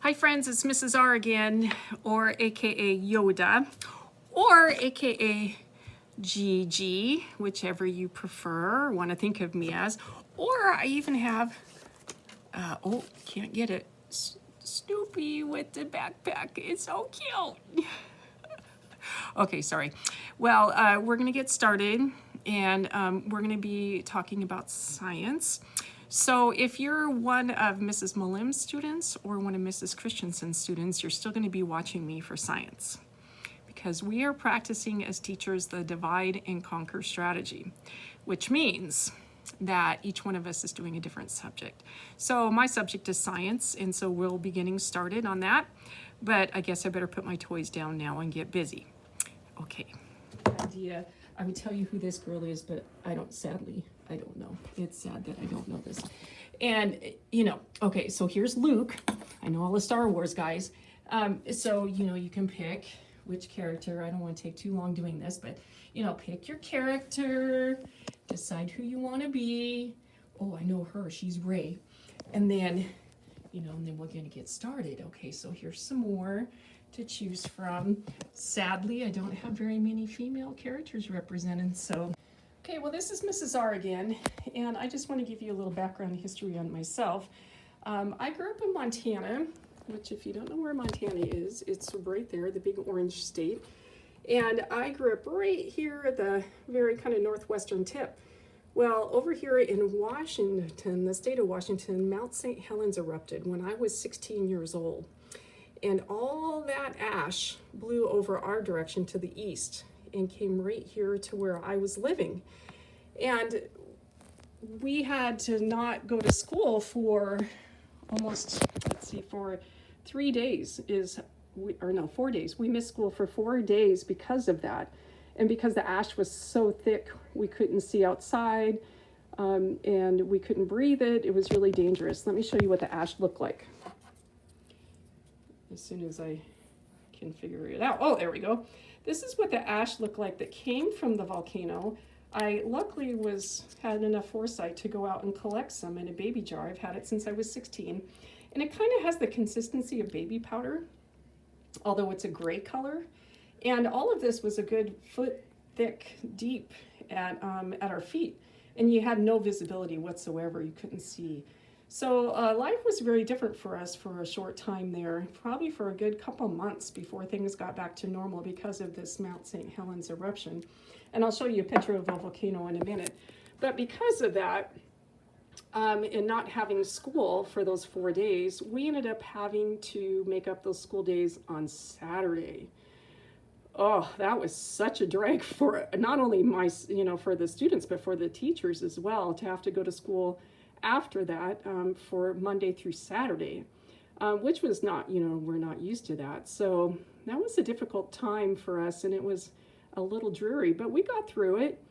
Hi friends, it's Mrs. R again, or aka Yoda, or aka Gigi, whichever you prefer, want to think of me as. Or I even have, oh, can't get it, Snoopy with the backpack. It's so cute. Okay, sorry. Well, we're going to get started, and we're going to be talking about science. So if you're one of Mrs. Mulim's students or one of Mrs. Christensen's students, you're still going to be watching me for science, because we are practicing as teachers the divide and conquer strategy, which means that each one of us is doing a different subject. So my subject is science, and so we'll be getting started on that. But I guess I better put my toys down now and get busy. Okay. Idea. I would tell you who this girl is, but I don't, sadly, I don't know. It's sad that I don't know this. And, you know, okay, so here's Luke. I know all the Star Wars guys. So, you know, you can pick which character. I don't want to take too long doing this, but, you know, pick your character, decide who you want to be. Oh, I know her. She's Rey. And then, you know, and then we're going to get started. Okay, so here's some more to choose from. Sadly, I don't have very many female characters represented, so. Okay, well, this is Mrs. R again, and I just want to give you a little background history on myself. I grew up in Montana, which, if you don't know where Montana is, it's right there, the big orange state. And I grew up right here at the very kind of northwestern tip. Well, over here in Washington, the state of Washington, Mount St. Helens erupted when I was 16 years old. And all that ash blew over our direction to the east and came right here to where I was living. And we had to not go to school for almost, let's see, for 3 days 4 days. We missed school for 4 days because of that. And because the ash was so thick, we couldn't see outside, and we couldn't breathe it. It was really dangerous. Let me show you what the ash looked like as soon as I can figure it out. Oh, there we go. This is what the ash looked like that came from the volcano. I luckily had enough foresight to go out and collect some in a baby jar. I've had it since I was 16. And it kind of has the consistency of baby powder, although it's a gray color. And all of this was a good foot thick deep at our feet. And you had no visibility whatsoever. You couldn't see. So life was very different for us for a short time there, probably for a good couple months before things got back to normal because of this Mount St. Helens eruption. And I'll show you a picture of a volcano in a minute. But because of that, and not having school for those 4 days, we ended up having to make up those school days on Saturday. Oh, that was such a drag for not only for the students, but for the teachers as well, to have to go to school after that for Monday through Saturday, which was not, we're not used to that. So that was a difficult time for us, and it was a little dreary, but we got through it,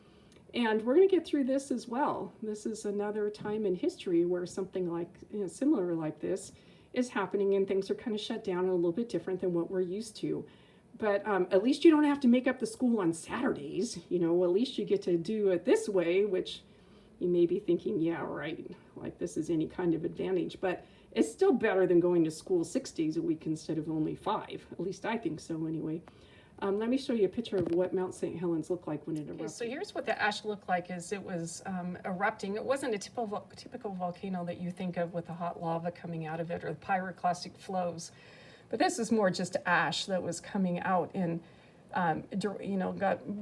and we're going to get through this as well. This is another time in history where something like, similar like this is happening, and things are kind of shut down and a little bit different than what we're used to. But at least you don't have to make up the school on Saturdays. At least you get to do it this way, which you may be thinking, yeah, right, like this is any kind of advantage, but it's still better than going to school 6 days a week instead of only 5. At least I think so anyway. Let me show you a picture of what Mount St. Helens looked like when it erupted. Okay, so here's what the ash looked like as it was erupting. It wasn't a typical volcano that you think of with the hot lava coming out of it or the pyroclastic flows, but this is more just ash that was coming out and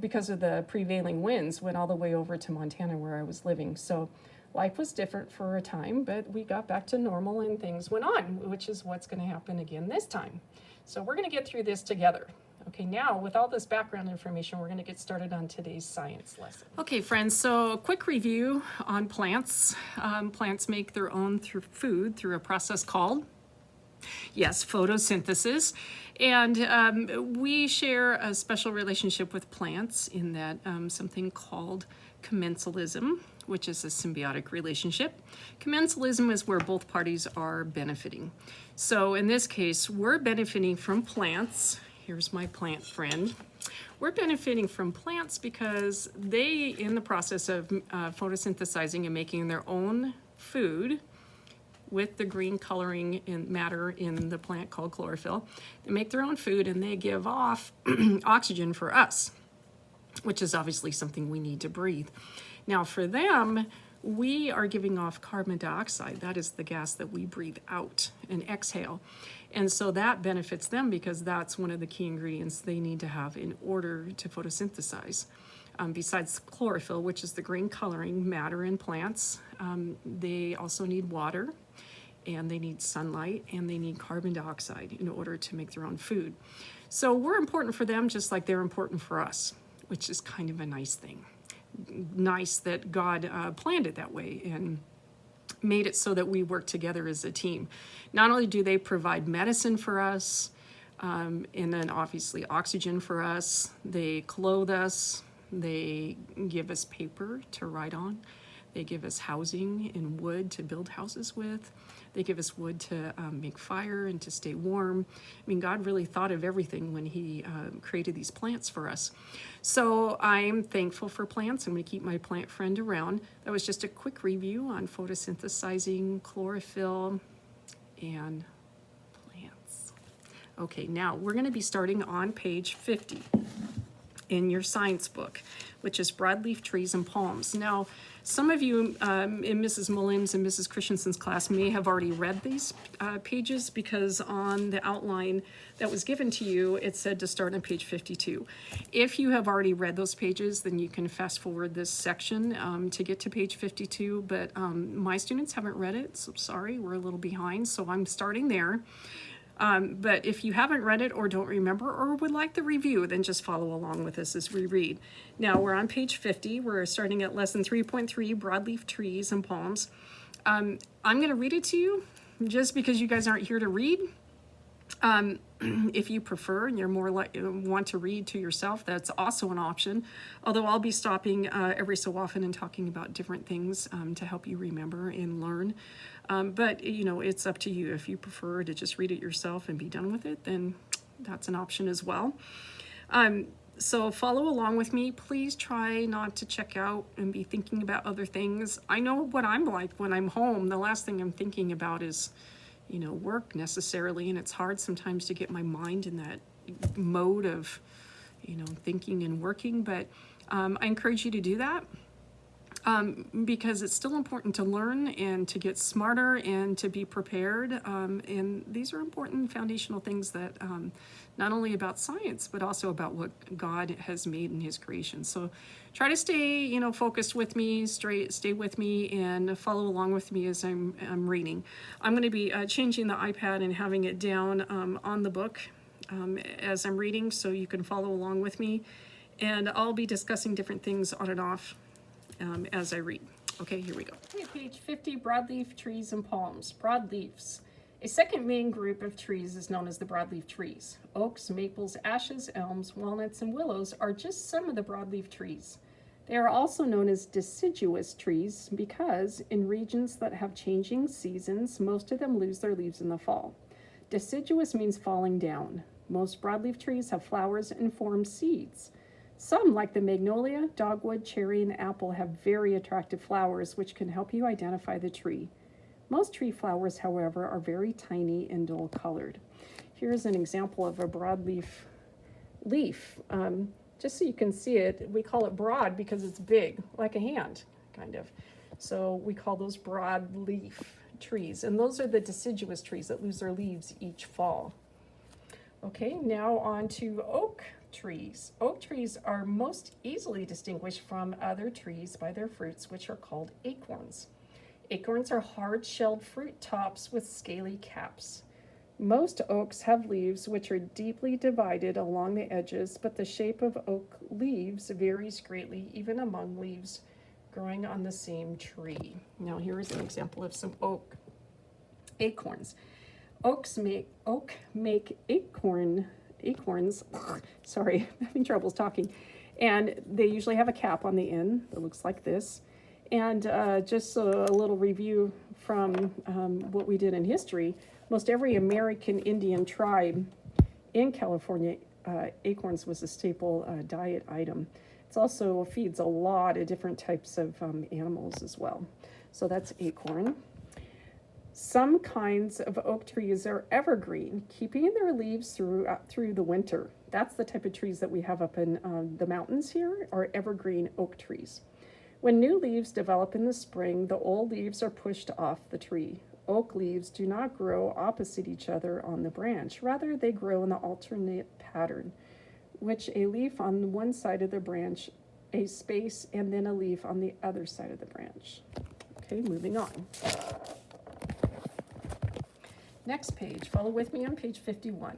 because of the prevailing winds, went all the way over to Montana where I was living. So life was different for a time, but we got back to normal and things went on, which is what's going to happen again this time. So we're going to get through this together. Okay, now with all this background information, we're going to get started on today's science lesson. Okay, friends, so a quick review on plants. Plants make their own food through a process called, yes, photosynthesis. And we share a special relationship with plants in that something called commensalism, which is a symbiotic relationship. Commensalism is where both parties are benefiting. So in this case, we're benefiting from plants. Here's my plant friend. We're benefiting from plants because they, in the process of photosynthesizing and making their own food, with the green coloring and matter in the plant called chlorophyll. They make their own food and they give off oxygen for us, which is obviously something we need to breathe. Now for them, we are giving off carbon dioxide. That is the gas that we breathe out and exhale. And so that benefits them because that's one of the key ingredients they need to have in order to photosynthesize. Besides chlorophyll, which is the green coloring matter in plants, they also need water, and they need sunlight, and they need carbon dioxide in order to make their own food. So we're important for them just like they're important for us, which is kind of a nice thing. Nice that God planned it that way and made it so that we work together as a team. Not only do they provide medicine for us, and then obviously oxygen for us, they clothe us, they give us paper to write on, they give us housing and wood to build houses with, they give us wood to make fire and to stay warm. I mean, God really thought of everything when he created these plants for us. So I'm thankful for plants. I'm going to keep my plant friend around. That was just a quick review on photosynthesizing, chlorophyll, and plants. Okay, now we're going to be starting on page 50 in your science book, which is broadleaf trees and palms. Now, some of you in Mrs. Mullins and Mrs. Christensen's class may have already read these pages because on the outline that was given to you, it said to start on page 52. If you have already read those pages, then you can fast forward this section to get to page 52, but my students haven't read it, so sorry, we're a little behind, so I'm starting there. But if you haven't read it or don't remember or would like the review, then just follow along with us as we read. Now we're on page 50. We're starting at lesson 3.3, broadleaf trees and palms. I'm going to read it to you just because you guys aren't here to read. If you prefer and you're more like want to read to yourself, that's also an option. Although I'll be stopping every so often and talking about different things to help you remember and learn. But you know, it's up to you. If you prefer to just read it yourself and be done with it, then that's an option as well. So follow along with me. Please try not to check out and be thinking about other things. I know what I'm like when I'm home. The last thing I'm thinking about is, you know, work necessarily, and it's hard sometimes to get my mind in that mode of, you know, thinking and working, but I encourage you to do that because it's still important to learn and to get smarter and to be prepared, and these are important foundational things that not only about science but also about what God has made in his creation. So try to stay, you know, focused with me, stay with me and follow along with me as I'm reading. I'm going to be changing the iPad and having it down on the book as I'm reading, so you can follow along with me, and I'll be discussing different things on and off as I read. Okay, here we go. Okay, page 50, broadleaf trees and palms. Broadleaves. A second main group of trees is known as the broadleaf trees. Oaks, maples, ashes, elms, walnuts, and willows are just some of the broadleaf trees. They are also known as deciduous trees because in regions that have changing seasons, most of them lose their leaves in the fall. Deciduous means falling down. Most broadleaf trees have flowers and form seeds. Some, like the magnolia, dogwood, cherry, and apple, have very attractive flowers which can help you identify the tree. Most tree flowers, however, are very tiny and dull colored. Here's an example of a broadleaf leaf. Just so you can see it, we call it broad because it's big, like a hand, kind of. So we call those broadleaf trees. And those are the deciduous trees that lose their leaves each fall. Okay, now on to oak trees. Oak trees are most easily distinguished from other trees by their fruits, which are called acorns. Acorns are hard-shelled fruit tops with scaly caps. Most oaks have leaves which are deeply divided along the edges, but the shape of oak leaves varies greatly, even among leaves growing on the same tree. Now here is an example of some oak acorns. Oak make acorns, sorry, I'm having trouble talking, and they usually have a cap on the end that looks like this. And just a little review from what we did in history, most every American Indian tribe in California, acorns was a staple diet item. It also feeds a lot of different types of animals as well. So that's acorn. Some kinds of oak trees are evergreen, keeping their leaves through the winter. That's the type of trees that we have up in the mountains here, are evergreen oak trees. When new leaves develop in the spring, the old leaves are pushed off the tree. Oak leaves do not grow opposite each other on the branch. Rather, they grow in the alternate pattern, which a leaf on one side of the branch, a space, and then a leaf on the other side of the branch. Okay, moving on. Next page, follow with me on page 51.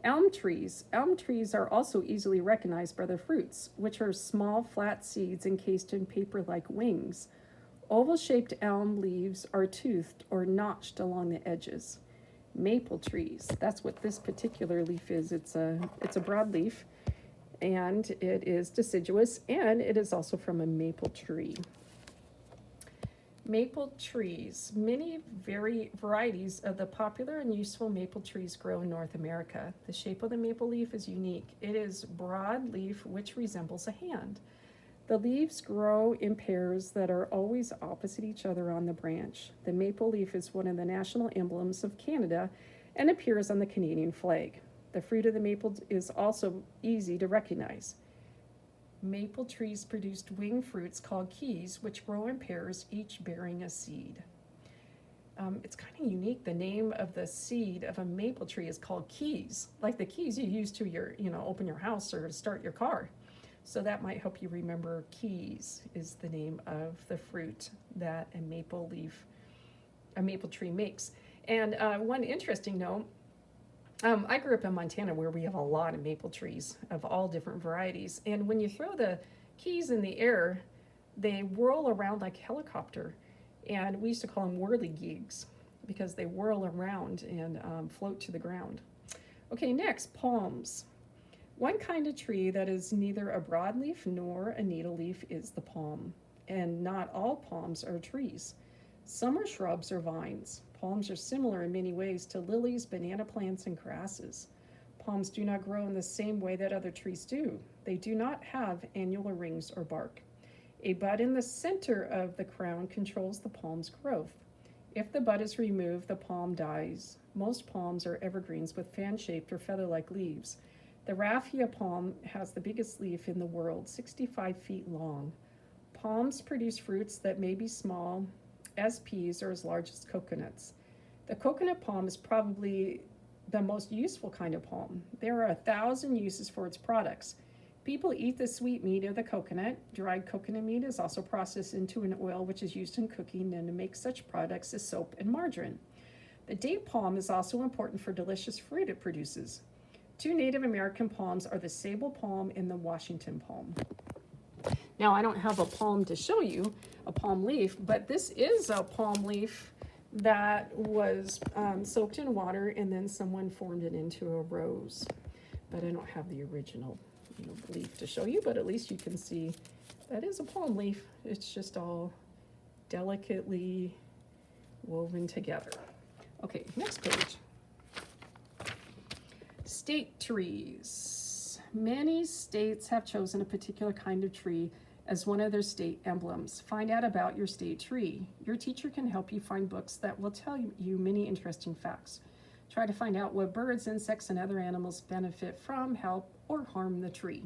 Elm trees. Elm trees are also easily recognized by their fruits, which are small, flat seeds encased in paper-like wings. Oval-shaped elm leaves are toothed or notched along the edges. Maple trees. That's what this particular leaf is. It's a broadleaf, and it is deciduous, and it is also from a maple tree. Maple trees. Many varieties of the popular and useful maple trees grow in North America. The shape of the maple leaf is unique. It is broad leaf which resembles a hand. The leaves grow in pairs that are always opposite each other on the branch. The maple leaf is one of the national emblems of Canada and appears on the Canadian flag. The fruit of the maple is also easy to recognize. Maple trees produced winged fruits called keys, which grow in pairs, each bearing a seed. It's kind of unique. The name of the seed of a maple tree is called keys, like the keys you use to open your house or to start your car. So that might help you remember. Keys is the name of the fruit that a maple tree makes. And one interesting note, I grew up in Montana where we have a lot of maple trees of all different varieties. And when you throw the keys in the air, they whirl around like a helicopter. And we used to call them whirligigs because they whirl around and float to the ground. Okay, next, palms. One kind of tree that is neither a broadleaf nor a needle leaf is the palm. And not all palms are trees. Some are shrubs or vines. Palms are similar in many ways to lilies, banana plants, and grasses. Palms do not grow in the same way that other trees do. They do not have annular rings or bark. A bud in the center of the crown controls the palm's growth. If the bud is removed, the palm dies. Most palms are evergreens with fan-shaped or feather-like leaves. The raffia palm has the biggest leaf in the world, 65 feet long. Palms produce fruits that may be small as peas or as large as coconuts. The coconut palm is probably the most useful kind of palm. There are 1,000 uses for its products. People eat the sweet meat of the coconut. Dried coconut meat is also processed into an oil which is used in cooking and to make such products as soap and margarine. The date palm is also important for delicious fruit it produces. Two Native American palms are the sable palm and the Washington palm. Now, I don't have a palm to show you, a palm leaf, but this is a palm leaf that was soaked in water and then someone formed it into a rose. But I don't have the original leaf to show you, but at least you can see that is a palm leaf. It's just all delicately woven together. Okay, next page. State trees. Many states have chosen a particular kind of tree as one of their state emblems. Find out about your state tree. Your teacher can help you find books that will tell you many interesting facts. Try to find out what birds, insects, and other animals benefit from, help, or harm the tree.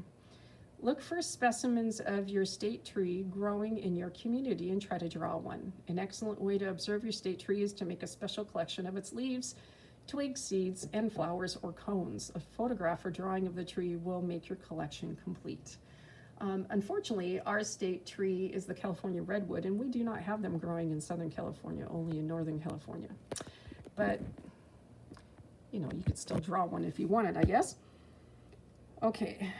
Look for specimens of your state tree growing in your community and try to draw one. An excellent way to observe your state tree is to make a special collection of its leaves, twigs, seeds, and flowers or cones. A photograph or drawing of the tree will make your collection complete. Unfortunately, our state tree is the California redwood, and we do not have them growing in Southern California, only in Northern California. But, you could still draw one if you wanted, I guess. Okay,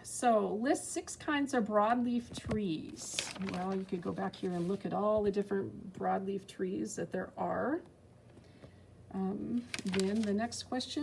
so list 6 kinds of broadleaf trees. Well, you could go back here and look at all the different broadleaf trees that there are. Then the next question.